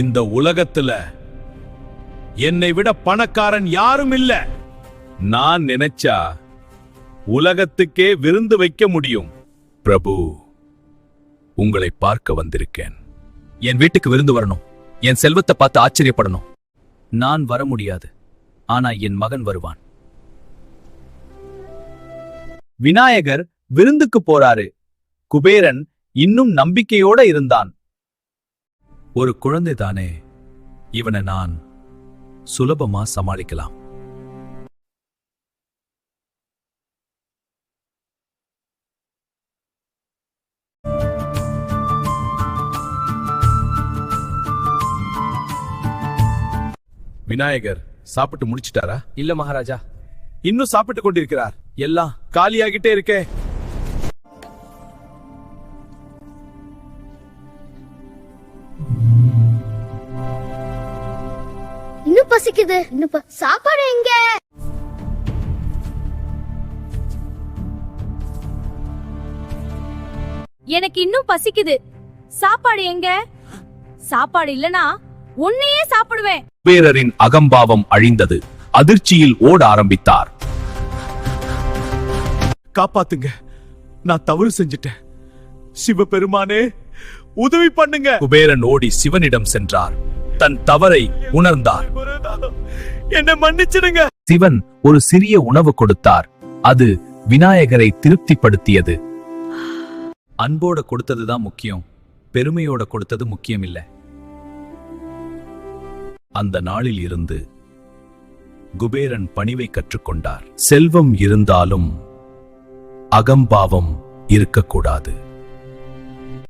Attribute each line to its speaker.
Speaker 1: இந்த உலகத்துல என்னை விட பணக்காரன் யாரும் இல்ல. நான் நினைச்சா உலகத்துக்கே விருந்து வைக்க முடியும். பிரபு, உங்களை பார்க்க வந்திருக்கேன்.
Speaker 2: என் வீட்டுக்கு விருந்து வரணும். என் செல்வத்தை பார்த்து ஆச்சரியப்படணும். நான் வர முடியாது, ஆனா என் மகன் வருவான். விநாயகர் விருந்துக்கு போறாரு. குபேரன் இன்னும் நம்பிக்கையோட இருந்தான். ஒரு குழந்தை தானே, இவனை நான் சுலபமா சமாளிக்கலாம்.
Speaker 1: விநாயகர் சாப்பிட்டு முடிச்சிட்டாரா?
Speaker 2: இல்ல மகாராஜா,
Speaker 1: இன்னும் சாப்பிட்டு கொண்டிருக்கிறார்.
Speaker 2: எல்லாம்
Speaker 1: காலியாகிட்டே இருக்கே.
Speaker 3: இன்னும் பசிக்குது. சாப்பாடு எங்க?
Speaker 4: எனக்கு இன்னும் பசிக்குது. சாப்பாடு எங்க? சாப்பாடு இல்லனா உன்னையே சாப்பிடுவேன்.
Speaker 2: குபேரரின் அகம்பாவம் அழிந்தது. அதிர்ச்சியில் ஓட ஆரம்பித்தார்.
Speaker 1: காப்பாத்துங்க, நான் தவறு செஞ்சிட்டேன். சிவபெருமானே, உதவி பண்ணுங்க.
Speaker 2: குபேரன் ஓடி சிவனிடம் சென்றார். தன் தவறை உணர்ந்தார்.
Speaker 1: என்ன மன்னிச்சிடுங்க.
Speaker 2: சிவன் ஒரு சிறிய உணவு கொடுத்தார். அது விநாயகரை திருப்திப்படுத்தியது. அன்போட கொடுத்ததுதான் முக்கியம், பெருமையோட கொடுத்தது முக்கியம் இல்ல. அந்த நாளில் இருந்து குபேரன் பணிவை கற்றுக்கொண்டார். செல்வம் இருந்தாலும் அகம்பாவம் இருக்கக்கூடாது.